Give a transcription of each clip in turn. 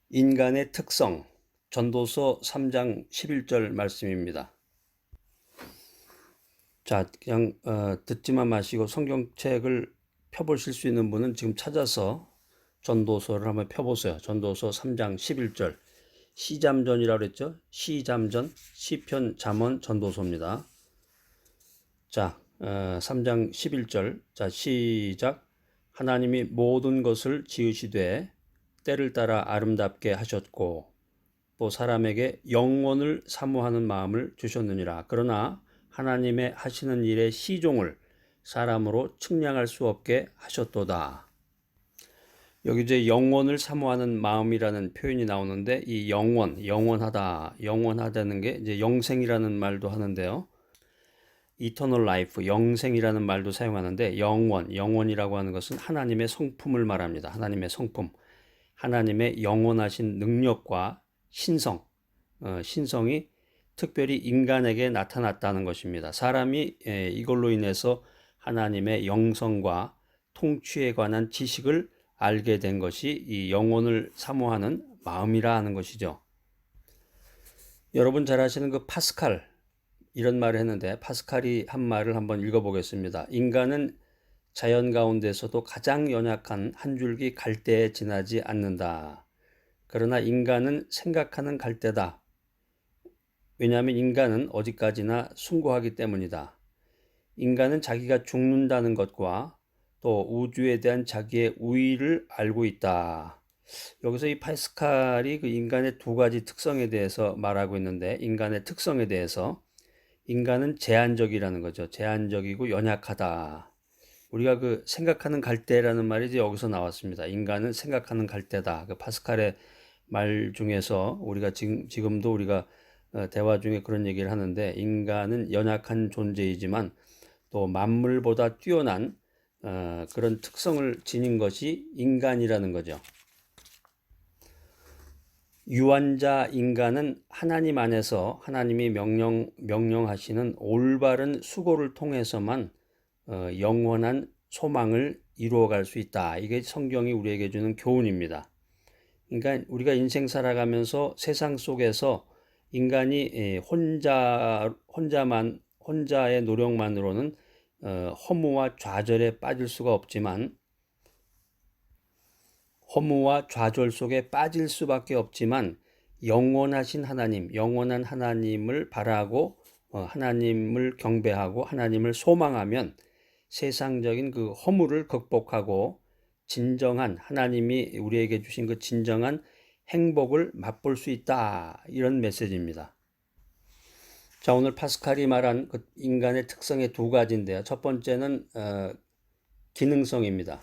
인간의 특성, 전도서 3장 11절 말씀입니다. 자, 그냥 듣지만 마시고 성경책을 펴보실 수 있는 분은 지금 찾아서 전도서를 한번 펴보세요. 전도서 3장 11절. 시잠전이라고 그랬죠? 시잠전, 시편, 잠언, 전도서입니다. 자, 3장 11절. 자, 시작. 하나님이 모든 것을 지으시되 때를 따라 아름답게 하셨고 또 사람에게 영원을 사모하는 마음을 주셨느니라. 그러나 하나님의 하시는 일의 시종을 사람으로 측량할 수 없게 하셨도다. 여기 이제 영원을 사모하는 마음이라는 표현이 나오는데 이 영원하다는 게 이제 영생이라는 말도 하는데요. eternal life, 영생이라는 말도 사용하는데 영원이라고 하는 것은 하나님의 성품을 말합니다. 하나님의 성품, 하나님의 영원하신 능력과 신성이 특별히 인간에게 나타났다는 것입니다. 사람이 이걸로 인해서 하나님의 영성과 통치에 관한 지식을 알게 된 것이 이 영혼을 사모하는 마음이라 하는 것이죠. 여러분 잘 아시는 그 파스칼 이런 말을 했는데 파스칼이 한 말을 한번 읽어보겠습니다. 인간은 자연 가운데서도 가장 연약한 한 줄기 갈대에 지나지 않는다. 그러나 인간은 생각하는 갈대다. 왜냐하면 인간은 어디까지나 숭고하기 때문이다. 인간은 자기가 죽는다는 것과 또 우주에 대한 자기의 우위를 알고 있다. 여기서 이 파스칼이 그 인간의 두 가지 특성에 대해서 말하고 있는데 인간의 특성에 대해서 인간은 제한적이라는 거죠. 제한적이고 연약하다. 우리가 그 생각하는 갈대라는 말이 이제 여기서 나왔습니다. 인간은 생각하는 갈대다. 그 파스칼의 말 중에서 우리가 지금도 우리가 대화 중에 그런 얘기를 하는데 인간은 연약한 존재이지만 또 만물보다 뛰어난 그런 특성을 지닌 것이 인간이라는 거죠. 유한자 인간은 하나님 안에서 하나님이 명령하시는 올바른 수고를 통해서만 영원한 소망을 이루어갈 수 있다. 이게 성경이 우리에게 주는 교훈입니다. 그러니까 우리가 인생 살아가면서 세상 속에서 인간이 혼자의 노력만으로는 허무와 좌절에 빠질 수가 없지만 허무와 좌절 속에 빠질 수밖에 없지만 영원하신 하나님, 영원한 하나님을 바라고 하나님을 경배하고 하나님을 소망하면 세상적인 그 허무를 극복하고 진정한 하나님이 우리에게 주신 그 진정한 행복을 맛볼 수 있다. 이런 메시지입니다. 자, 오늘 파스칼이 말한 그 인간의 특성의 두 가지인데요. 첫 번째는 기능성입니다.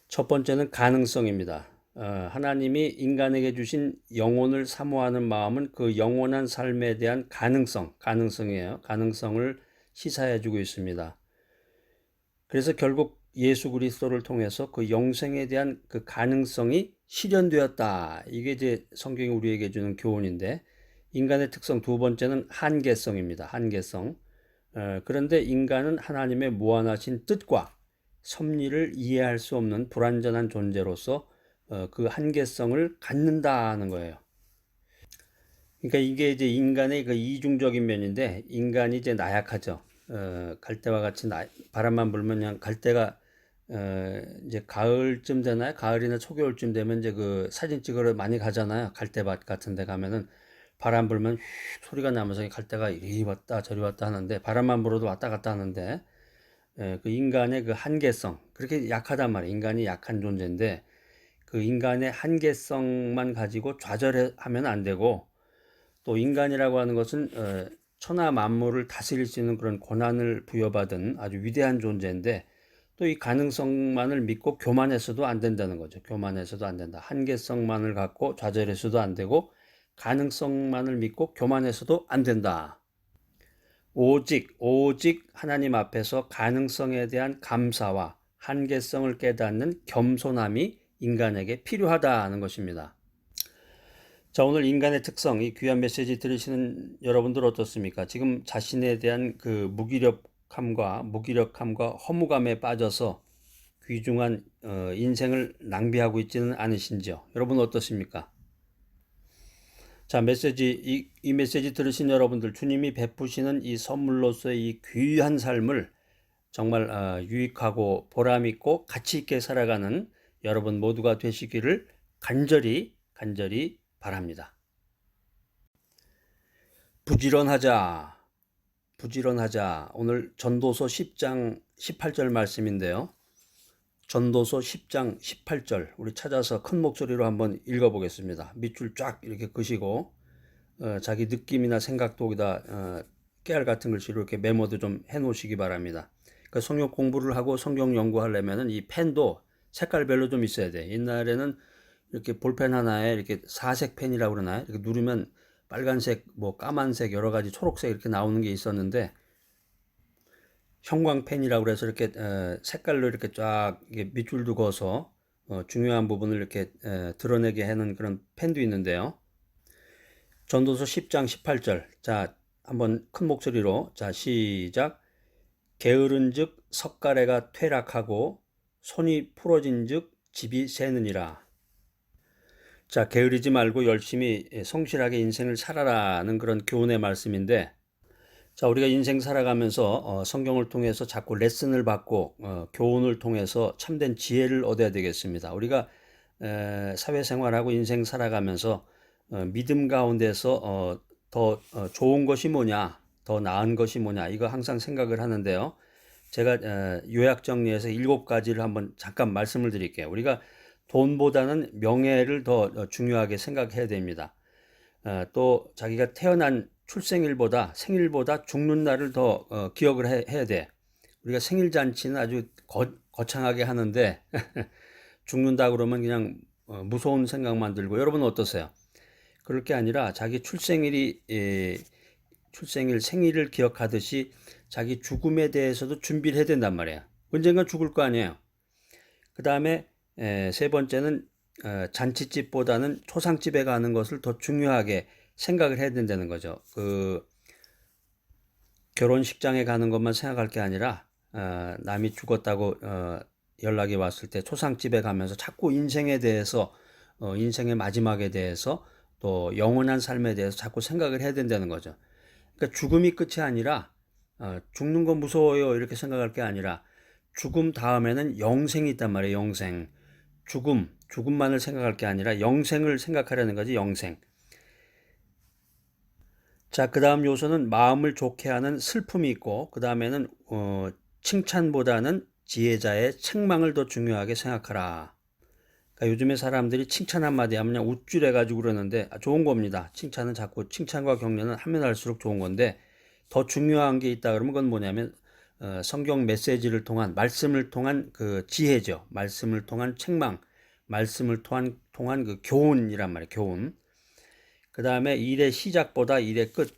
첫 번째는 가능성입니다. 하나님이 인간에게 주신 영혼을 사모하는 마음은 그 영원한 삶에 대한 가능성이에요. 가능성을 시사해주고 있습니다. 그래서 결국 예수 그리스도를 통해서 그 영생에 대한 그 가능성이 실현되었다. 이게 이제 성경이 우리에게 주는 교훈인데 인간의 특성 두 번째는 한계성입니다. 한계성. 그런데 인간은 하나님의 무한하신 뜻과 섭리를 이해할 수 없는 불완전한 존재로서 그 한계성을 갖는다는 거예요. 그러니까 이게 이제 인간의 그 이중적인 면인데 인간이 이제 나약하죠. 갈대와 같이 바람만 불면 그냥 갈대가 이제 가을쯤 되나요? 가을이나 초겨울쯤 되면 이제 그 사진 찍으러 많이 가잖아요. 갈대밭 같은 데 가면은 바람 불면 휙 소리가 나면서 갈대가 이리 왔다 저리 왔다 하는데 바람만 불어도 왔다 갔다 하는데 그 인간의 그 한계성 그렇게 약하단 말이에요. 인간이 약한 존재인데 그 인간의 한계성만 가지고 좌절하면 안 되고 또 인간이라고 하는 것은 천하 만물을 다스릴 수 있는 그런 권한을 부여받은 아주 위대한 존재인데 또 이 가능성만을 믿고 교만해서도 안 된다는 거죠. 교만해서도 안 된다. 한계성만을 갖고 좌절해서도 안 되고 가능성만을 믿고 교만해서도 안 된다. 오직 하나님 앞에서 가능성에 대한 감사와 한계성을 깨닫는 겸손함이 인간에게 필요하다는 것입니다. 자, 오늘 인간의 특성, 이 귀한 메시지 들으시는 여러분들 어떻습니까? 지금 자신에 대한 그 무기력함과 허무감에 빠져서 귀중한 인생을 낭비하고 있지는 않으신지요? 여러분 어떻습니까? 자, 이 메시지 들으신 여러분들, 주님이 베푸시는 이 선물로서의 이 귀한 삶을 정말 유익하고 보람 있고 가치 있게 살아가는 여러분 모두가 되시기를 간절히 바랍니다. 부지런하자. 오늘 전도서 10장 18절 말씀인데요. 전도서 10장 18절 우리 찾아서 큰 목소리로 한번 읽어보겠습니다. 밑줄 쫙 이렇게 그시고 자기 느낌이나 생각도 거기다 깨알 같은 글씨로 이렇게 메모도 좀 해놓으시기 바랍니다. 그러니까 성경 공부를 하고 성경 연구하려면은 이 펜도 색깔별로 좀 있어야 돼. 옛날에는 이렇게 볼펜 하나에 이렇게 사색 펜이라고 그러나요? 이렇게 누르면 빨간색, 뭐 까만색, 여러 가지 초록색 이렇게 나오는 게 있었는데 형광펜이라고 그래서 이렇게 색깔로 이렇게 쫙 밑줄도 그어서 중요한 부분을 이렇게 드러내게 하는 그런 펜도 있는데요. 전도서 10장 18절. 자, 한번 큰 목소리로. 자, 시작. 게으른즉 석가래가 퇴락하고 손이 풀어진즉 집이 새느니라. 자, 게으르지 말고 열심히 성실하게 인생을 살아라는 그런 교훈의 말씀인데, 자, 우리가 인생 살아가면서 성경을 통해서 자꾸 레슨을 받고 교훈을 통해서 참된 지혜를 얻어야 되겠습니다. 우리가 사회생활하고 인생 살아가면서 믿음 가운데서 더 좋은 것이 뭐냐, 더 나은 것이 뭐냐, 이거 항상 생각을 하는데요. 제가 요약 정리해서 7가지를 한번 잠깐 말씀을 드릴게요. 우리가 돈보다는 명예를 더 중요하게 생각해야 됩니다. 또 자기가 태어난 출생일보다 생일보다 죽는 날을 더 기억을 해야 돼. 우리가 생일 잔치는 아주 거창하게 하는데 죽는다 그러면 그냥 무서운 생각만 들고, 여러분 어떠세요? 그럴 게 아니라 자기 출생일 생일을 기억하듯이 자기 죽음에 대해서도 준비를 해야 된단 말이에요. 언젠가 죽을 거 아니에요. 그 다음에 세 번째는 잔치집보다는 초상집에 가는 것을 더 중요하게 생각을 해야 된다는 거죠. 그 결혼식장에 가는 것만 생각할 게 아니라 남이 죽었다고 연락이 왔을 때 초상집에 가면서 자꾸 인생에 대해서 인생의 마지막에 대해서 또 영원한 삶에 대해서 자꾸 생각을 해야 된다는 거죠. 그러니까 죽음이 끝이 아니라 죽는 거 무서워요 이렇게 생각할 게 아니라 죽음 다음에는 영생이 있단 말이에요. 영생. 죽음만을 생각할 게 아니라 영생을 생각하려는 거지. 영생. 자, 그 다음 요소는 마음을 좋게 하는 슬픔이 있고, 그 다음에는 칭찬보다는 지혜자의 책망을 더 중요하게 생각하라. 그러니까 요즘에 사람들이 칭찬 한마디 하면 그냥 우쭐해가지고 그러는데 좋은 겁니다. 칭찬은 자꾸 칭찬과 격려는 하면 할수록 좋은 건데 더 중요한 게 있다 그러면 그건 뭐냐면 성경 메시지를 통한 말씀을 통한 그 지혜죠. 말씀을 통한 책망, 말씀을 통한 그 교훈이란 말이에요. 교훈. 그 다음에 일의 시작보다 일의 끝.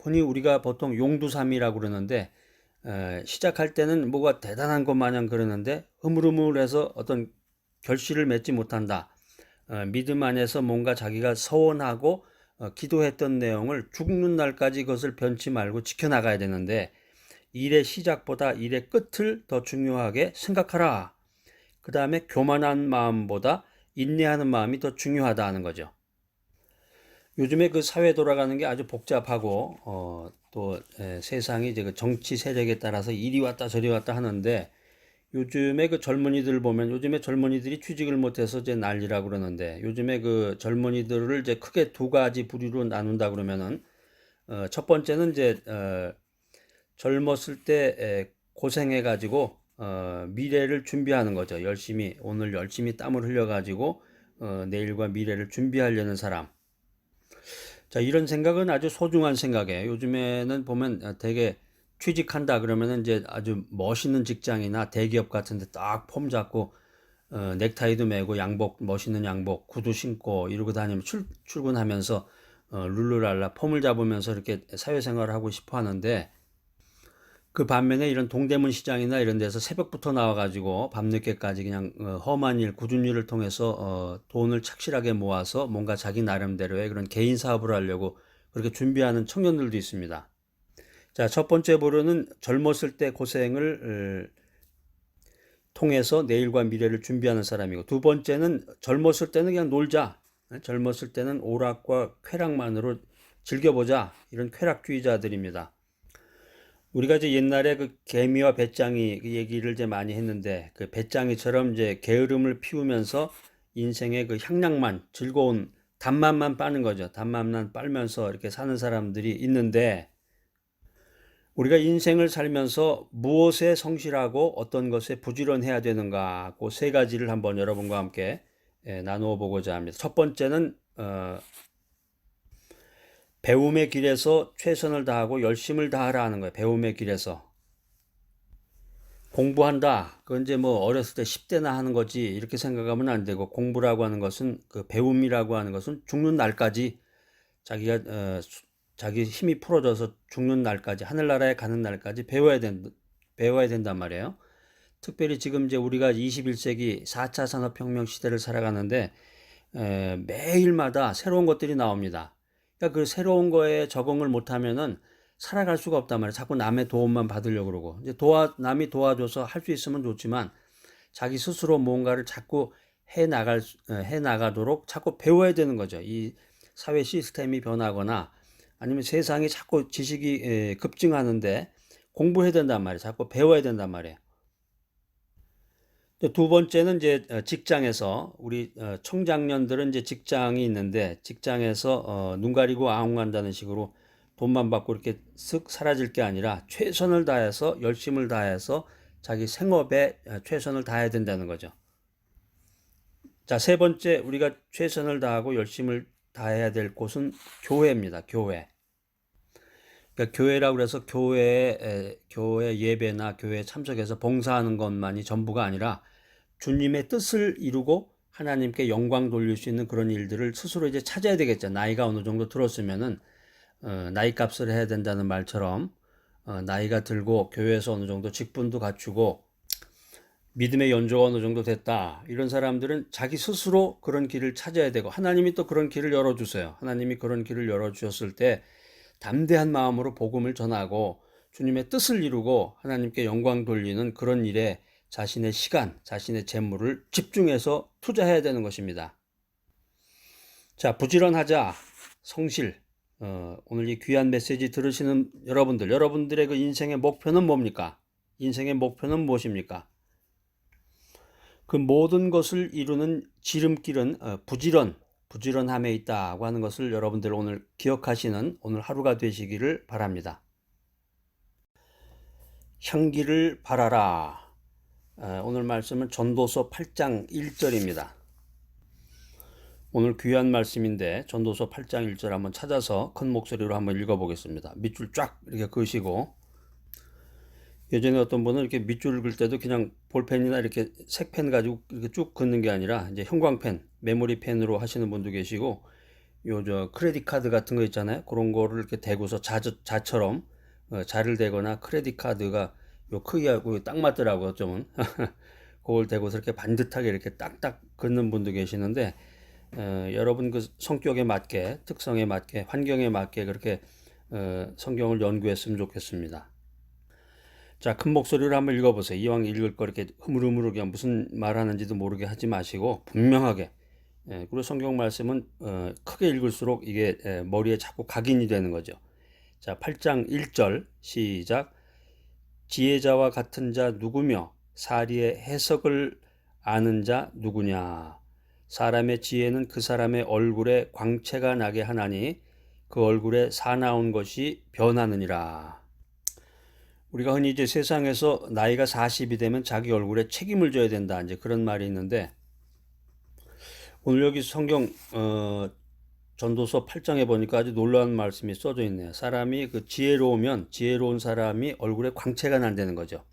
흔히 우리가 보통 용두삼이라고 그러는데 시작할 때는 뭐가 대단한 것 마냥 그러는데 흐물흐물해서 어떤 결실을 맺지 못한다. 믿음 안에서 뭔가 자기가 서원하고 기도했던 내용을 죽는 날까지 그것을 변치 말고 지켜나가야 되는데 일의 시작보다 일의 끝을 더 중요하게 생각하라. 그 다음에 교만한 마음보다 인내하는 마음이 더 중요하다는 거죠. 요즘에 그 사회 돌아가는 게 아주 복잡하고 또 세상이 이제 그 정치 세력에 따라서 이리 왔다 저리 왔다 하는데 요즘에 그 젊은이들 보면 요즘에 젊은이들이 취직을 못해서 이제 난리라고 그러는데 요즘에 그 젊은이들을 이제 크게 2가지 부류로 나눈다 그러면은 첫 번째는 이제 젊었을 때 고생해 가지고 미래를 준비하는 거죠. 오늘 열심히 땀을 흘려 가지고 내일과 미래를 준비하려는 사람. 자, 이런 생각은 아주 소중한 생각이에요. 요즘에는 보면 되게 취직한다 그러면은 이제 아주 멋있는 직장이나 대기업 같은 데 딱 폼 잡고 넥타이도 매고 멋있는 양복, 구두 신고 이러고 다니면 출근하면서 룰루랄라 폼을 잡으면서 이렇게 사회생활을 하고 싶어 하는데 그 반면에 이런 동대문 시장이나 이런 데서 새벽부터 나와가지고 밤늦게까지 그냥 험한 일, 굳은 일을 통해서 돈을 착실하게 모아서 뭔가 자기 나름대로의 그런 개인 사업을 하려고 그렇게 준비하는 청년들도 있습니다. 자, 첫 번째 부류는 젊었을 때 고생을 통해서 내일과 미래를 준비하는 사람이고, 두 번째는 젊었을 때는 그냥 놀자. 젊었을 때는 오락과 쾌락만으로 즐겨보자. 이런 쾌락주의자들입니다. 우리가 이제 옛날에 그 개미와 배짱이 그 얘기를 이제 많이 했는데, 그 배짱이처럼 이제 게으름을 피우면서 인생의 그 향락만, 즐거운 단맛만 빠는 거죠. 단맛만 빨면서 이렇게 사는 사람들이 있는데, 우리가 인생을 살면서 무엇에 성실하고 어떤 것에 부지런해야 되는가, 그 세 가지를 한번 여러분과 함께 나누어 보고자 합니다. 첫 번째는 배움의 길에서 최선을 다하고 열심을 다하라 하는 거예요. 배움의 길에서. 공부한다. 그건 이제 뭐 어렸을 때 10대나 하는 거지 이렇게 생각하면 안 되고, 공부라고 하는 것은, 그 배움이라고 하는 것은 죽는 날까지 자기가 자기 힘이 풀어져서 죽는 날까지, 하늘나라에 가는 날까지 배워야 된단 말이에요. 특별히 지금 이제 우리가 21세기 4차 산업혁명 시대를 살아가는데 매일마다 새로운 것들이 나옵니다. 그러니까 그 새로운 거에 적응을 못하면은 살아갈 수가 없단 말이에요. 자꾸 남의 도움만 받으려고 그러고, 이제 남이 도와줘서 할 수 있으면 좋지만 자기 스스로 뭔가를 자꾸 해 나가도록 자꾸 배워야 되는 거죠. 이 사회 시스템이 변하거나 아니면 세상이 자꾸 지식이 급증하는데 공부해야 된단 말이에요. 자꾸 배워야 된단 말이에요. 두 번째는 이제 직장에서 우리 청장년들은 이제 직장이 있는데, 직장에서 눈 가리고 아웅한다는 식으로 돈만 받고 이렇게 쓱 사라질 게 아니라 최선을 다해서 열심을 다해서 자기 생업에 최선을 다해야 된다는 거죠. 자, 세 번째 우리가 최선을 다하고 열심을 다해야 될 곳은 교회입니다. 교회. 그러니까 교회라고 해서 교회 예배나 교회에 참석해서 봉사하는 것만이 전부가 아니라 주님의 뜻을 이루고 하나님께 영광 돌릴 수 있는 그런 일들을 스스로 이제 찾아야 되겠죠. 나이가 어느 정도 들었으면은 나이 값을 해야 된다는 말처럼 나이가 들고 교회에서 어느 정도 직분도 갖추고 믿음의 연조가 어느 정도 됐다, 이런 사람들은 자기 스스로 그런 길을 찾아야 되고, 하나님이 또 그런 길을 열어주세요. 하나님이 그런 길을 열어주셨을 때 담대한 마음으로 복음을 전하고 주님의 뜻을 이루고 하나님께 영광 돌리는 그런 일에 자신의 시간, 자신의 재물을 집중해서 투자해야 되는 것입니다. 자, 부지런하자, 성실. 오늘 이 귀한 메시지 들으시는 여러분들의 그 인생의 목표는 뭡니까? 인생의 목표는 무엇입니까? 그 모든 것을 이루는 지름길은 부지런함에 있다고 하는 것을 여러분들 오늘 기억하시는 오늘 하루가 되시기를 바랍니다. 향기를 바라라. 오늘 말씀은 전도서 8장 1절입니다. 오늘 귀한 말씀인데 전도서 8장 1절 한번 찾아서 큰 목소리로 한번 읽어보겠습니다. 밑줄 쫙 이렇게 그으시고, 예전에 어떤 분은 이렇게 밑줄을 그을 때도 그냥 볼펜이나 이렇게 색펜 가지고 이렇게 쭉 긋는 게 아니라 이제 형광펜, 메모리 펜으로 하시는 분도 계시고, 요 크레딧 카드 같은 거 있잖아요. 그런 거를 이렇게 대고서 자처럼 자를 대거나 크레딧 카드가 요 크기하고 딱 맞더라고요, 좀은. 그걸 대고서 이렇게 반듯하게 이렇게 딱딱 긋는 분도 계시는데, 여러분 그 성격에 맞게, 특성에 맞게, 환경에 맞게 그렇게 성경을 연구했으면 좋겠습니다. 자, 큰 목소리로 한번 읽어보세요. 이왕 읽을 거 이렇게 흐물흐물하게 무슨 말하는지도 모르게 하지 마시고 분명하게. 그리고 성경 말씀은 크게 읽을수록 이게 머리에 자꾸 각인이 되는 거죠. 자, 8장 1절 시작. 지혜자와 같은 자 누구며 사리의 해석을 아는 자 누구냐. 사람의 지혜는 그 사람의 얼굴에 광채가 나게 하나니 그 얼굴에 사나운 것이 변하느니라. 우리가 흔히 이제 세상에서 나이가 40이 되면 자기 얼굴에 책임을 져야 된다, 이제 그런 말이 있는데, 오늘 여기 성경 전도서 8장에 보니까 아주 놀라운 말씀이 써져 있네요. 사람이 그 지혜로우면 지혜로운 사람이 얼굴에 광채가 난다는 거죠.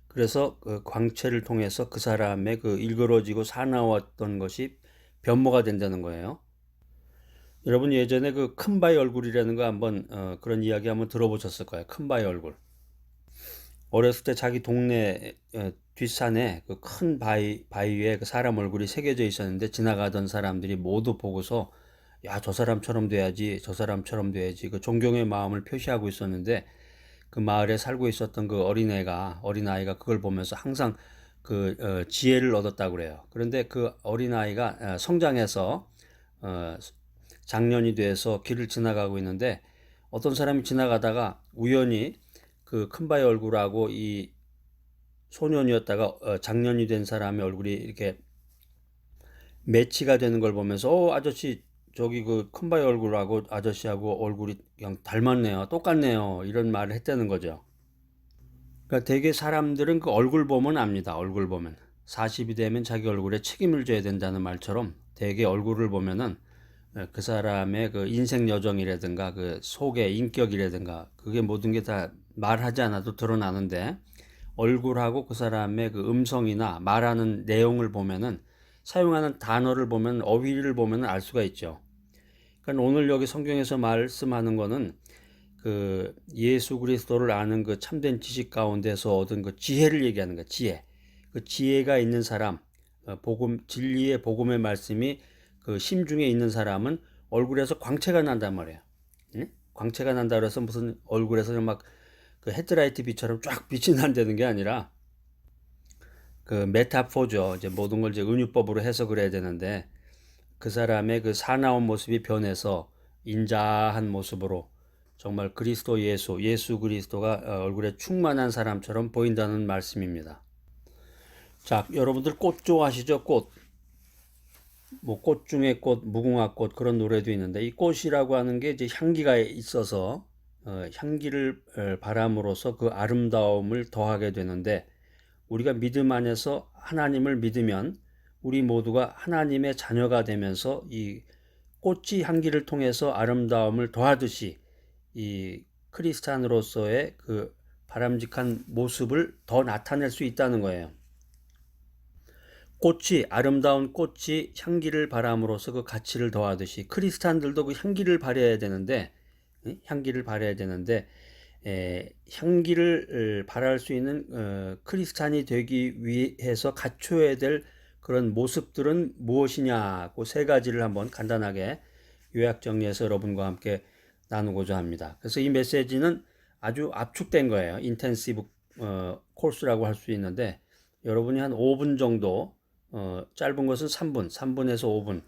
그래서 그 광채를 통해서 그 사람의 그 일그러지고 사나웠던 것이 변모가 된다는 거예요. 여러분 예전에 그 큰바위 얼굴이라는 거 한번 그런 이야기 한번 들어보셨을 거예요. 큰바위 얼굴. 어렸을 때 자기 동네 뒷산에 그 큰 바위에 그 사람 얼굴이 새겨져 있었는데, 지나가던 사람들이 모두 보고서 야, 저 사람처럼 돼야지, 저 사람처럼 돼야지, 그 존경의 마음을 표시하고 있었는데, 그 마을에 살고 있었던 그 어린아이가 그걸 보면서 항상 지혜를 얻었다고 그래요. 그런데 그 어린아이가 성장해서 어, 장년이 돼서 길을 지나가고 있는데 어떤 사람이 지나가다가 우연히 그 큰바의 얼굴하고 이 소년이었다가 장년이 된 사람의 얼굴이 이렇게 매치가 되는 걸 보면서 아저씨 저기 그 큰바의 얼굴하고 아저씨하고 얼굴이 그냥 닮았네요. 똑같네요. 이런 말을 했다는 거죠. 그러니까 대개 사람들은 그 얼굴 보면 압니다. 얼굴 보면. 40이 되면 자기 얼굴에 책임을 져야 된다는 말처럼 대개 얼굴을 보면은 그 사람의 그 인생 여정이라든가 그 속의 인격이라든가 그게 모든 게 다 말하지 않아도 드러나는데 얼굴하고 그 사람의 그 음성이나 말하는 내용을 보면은 사용하는 단어를 보면 어휘를 보면은 알 수가 있죠. 그러니까 오늘 여기 성경에서 말씀하는 거는 그 예수 그리스도를 아는 그 참된 지식 가운데서 얻은 그 지혜를 얘기하는 거야. 지혜. 그 지혜가 있는 사람, 진리의 복음의 말씀이 그 심중에 있는 사람은 얼굴에서 광채가 난단 말이에요. 응? 광채가 난다 그래서 무슨 얼굴에서 막 그 헤드라이트 빛처럼 쫙 빛이 난다는 게 아니라 그 메타포죠. 이제 모든 걸 이제 은유법으로 해석을 해야 되는데 그 사람의 그 사나운 모습이 변해서 인자한 모습으로 정말 그리스도 예수 그리스도가 얼굴에 충만한 사람처럼 보인다는 말씀입니다. 자, 여러분들 꽃 좋아하시죠? 꽃. 뭐 꽃 중에 꽃, 무궁화 꽃 그런 노래도 있는데 이 꽃이라고 하는 게 이제 향기가 있어서 향기를 바람으로써 그 아름다움을 더하게 되는데 우리가 믿음 안에서 하나님을 믿으면 우리 모두가 하나님의 자녀가 되면서 이 꽃이 향기를 통해서 아름다움을 더하듯이 이 크리스찬으로서의 그 바람직한 모습을 더 나타낼 수 있다는 거예요. 아름다운 꽃이 향기를 바람으로써 그 가치를 더하듯이 크리스찬들도 그 향기를 발해야 되는데, 향기를 발할 수 있는 크리스찬이 되기 위해서 갖춰야 될 그런 모습들은 무엇이냐, 그 세 가지를 한번 간단하게 요약 정리해서 여러분과 함께 나누고자 합니다. 그래서 이 메시지는 아주 압축된 거예요. 인텐시브 코스라고 할 수 있는데 여러분이 한 5분 정도 짧은 것은 3분에서 5분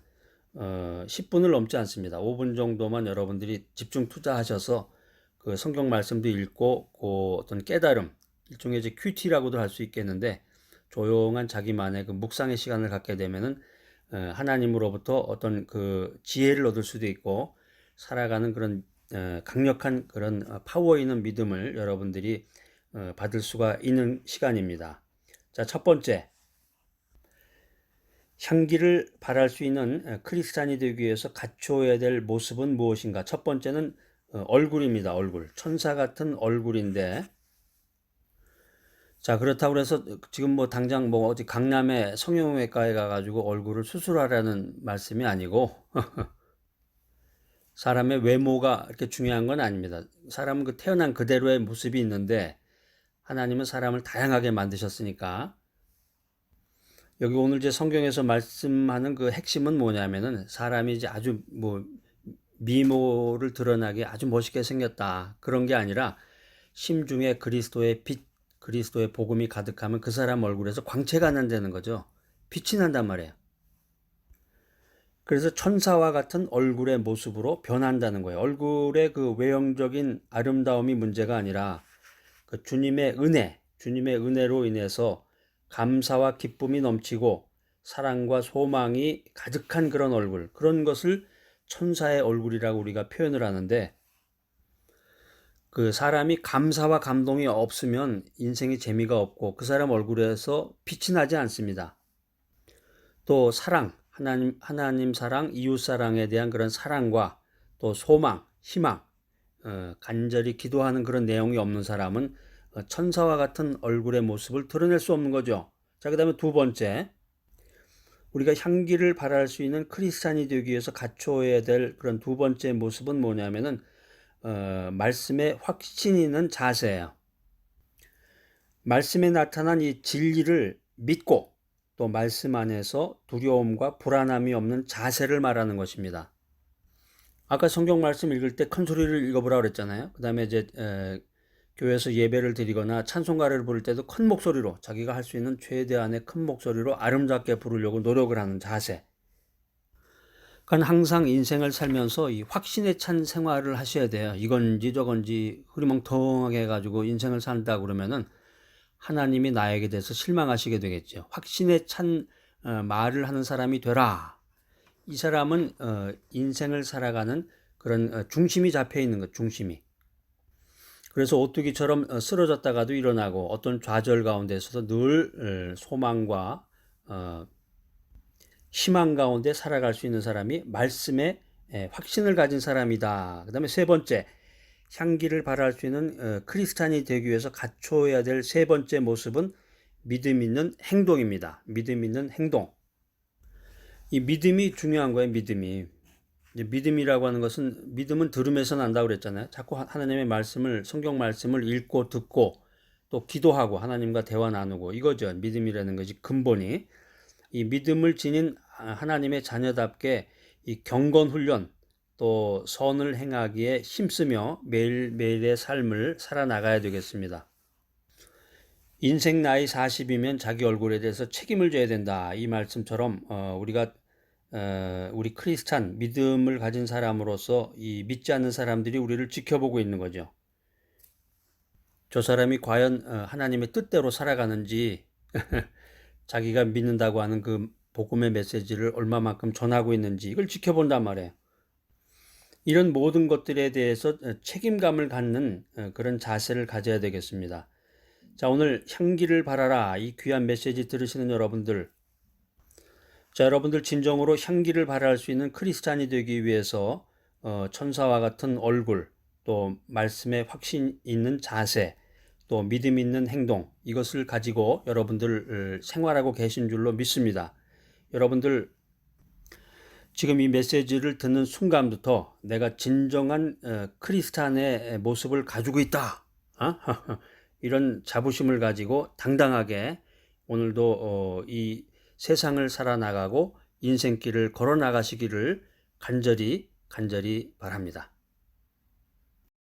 10분을 넘지 않습니다. 5분 정도만 여러분들이 집중 투자하셔서 그 성경 말씀도 읽고 그 어떤 깨달음 일종의 이제 큐티라고도 할 수 있겠는데 조용한 자기만의 그 묵상의 시간을 갖게 되면은 하나님으로부터 어떤 그 지혜를 얻을 수도 있고 살아가는 그런 강력한 그런 파워 있는 믿음을 여러분들이 받을 수가 있는 시간입니다. 자, 첫 번째. 향기를 발할 수 있는 크리스찬이 되기 위해서 갖춰야 될 모습은 무엇인가? 첫 번째는 얼굴입니다. 얼굴. 천사 같은 얼굴인데 자, 그렇다고 해서 지금 뭐 당장 뭐 어디 강남의 성형외과에 가가지고 얼굴을 수술하라는 말씀이 아니고 사람의 외모가 이렇게 중요한 건 아닙니다. 사람은 그 태어난 그대로의 모습이 있는데 하나님은 사람을 다양하게 만드셨으니까 여기 오늘 제 성경에서 말씀하는 그 핵심은 뭐냐면은 사람이 이제 아주 뭐 미모를 드러나게 아주 멋있게 생겼다. 그런 게 아니라 심중에 그리스도의 빛, 그리스도의 복음이 가득하면 그 사람 얼굴에서 광채가 난다는 거죠. 빛이 난단 말이에요. 그래서 천사와 같은 얼굴의 모습으로 변한다는 거예요. 얼굴의 그 외형적인 아름다움이 문제가 아니라 그 주님의 은혜로 인해서 감사와 기쁨이 넘치고 사랑과 소망이 가득한 그런 얼굴, 그런 것을 천사의 얼굴이라고 우리가 표현을 하는데 그 사람이 감사와 감동이 없으면 인생에 재미가 없고 그 사람 얼굴에서 빛이 나지 않습니다. 또 사랑, 하나님 사랑, 이웃 사랑에 대한 그런 사랑과 또 소망, 희망, 간절히 기도하는 그런 내용이 없는 사람은 천사와 같은 얼굴의 모습을 드러낼 수 없는 거죠. 자, 그 다음에 두 번째, 우리가 향기를 발할 수 있는 크리스찬이 되기 위해서 갖춰야 될 그런 두 번째 모습은 뭐냐면은 말씀에 확신 있는 자세예요. 말씀에 나타난 이 진리를 믿고 또 말씀 안에서 두려움과 불안함이 없는 자세를 말하는 것입니다. 아까 성경 말씀 읽을 때 큰 소리를 읽어보라 그랬잖아요. 그 다음에 이제 교회에서 예배를 드리거나 찬송가를 부를 때도 큰 목소리로 자기가 할 수 있는 최대한의 큰 목소리로 아름답게 부르려고 노력을 하는 자세. 그건 항상 인생을 살면서 이 확신에 찬 생활을 하셔야 돼요. 이건지 저건지 흐리멍텅하게 해가지고 인생을 산다 그러면은 하나님이 나에게 대해서 실망하시게 되겠죠. 확신에 찬 말을 하는 사람이 되라. 이 사람은 인생을 살아가는 그런 중심이 잡혀 있는 것, 중심이. 그래서 오뚜기처럼 쓰러졌다가도 일어나고 어떤 좌절 가운데서도 늘 소망과 희망 가운데 살아갈 수 있는 사람이 말씀에 확신을 가진 사람이다. 그 다음에 세 번째, 향기를 발할 수 있는 크리스찬이 되기 위해서 갖춰야 될 세 번째 모습은 믿음 있는 행동입니다. 믿음 있는 행동. 이 믿음이 중요한 거예요. 믿음이. 이제 믿음이라고 하는 것은 믿음은 들음에서 난다고 그랬잖아요. 자꾸 하나님의 말씀을 성경 말씀을 읽고 듣고 또 기도하고 하나님과 대화 나누고 이거죠. 믿음이라는 것이 근본이. 이 믿음을 지닌 하나님의 자녀답게 이 경건 훈련 또 선을 행하기에 힘쓰며 매일매일의 삶을 살아나가야 되겠습니다. 인생 나이 40이면 자기 얼굴에 대해서 책임을 져야 된다. 이 말씀처럼 우리 크리스찬 믿음을 가진 사람으로서 이 믿지 않는 사람들이 우리를 지켜보고 있는 거죠. 저 사람이 과연 하나님의 뜻대로 살아가는지 자기가 믿는다고 하는 그 복음의 메시지를 얼마만큼 전하고 있는지 이걸 지켜본단 말이에요. 이런 모든 것들에 대해서 책임감을 갖는 그런 자세를 가져야 되겠습니다. 자, 오늘 향기를 발하라 이 귀한 메시지 들으시는 여러분들, 자, 여러분들 진정으로 향기를 발할 수 있는 크리스찬이 되기 위해서 천사와 같은 얼굴, 또 말씀에 확신 있는 자세, 또 믿음 있는 행동, 이것을 가지고 여러분들 생활하고 계신 줄로 믿습니다. 여러분들 지금 이 메시지를 듣는 순간부터 내가 진정한 크리스찬의 모습을 가지고 있다. 이런 자부심을 가지고 당당하게 오늘도 이 세상을 살아나가고 인생길을 걸어 나가시기를 간절히 바랍니다.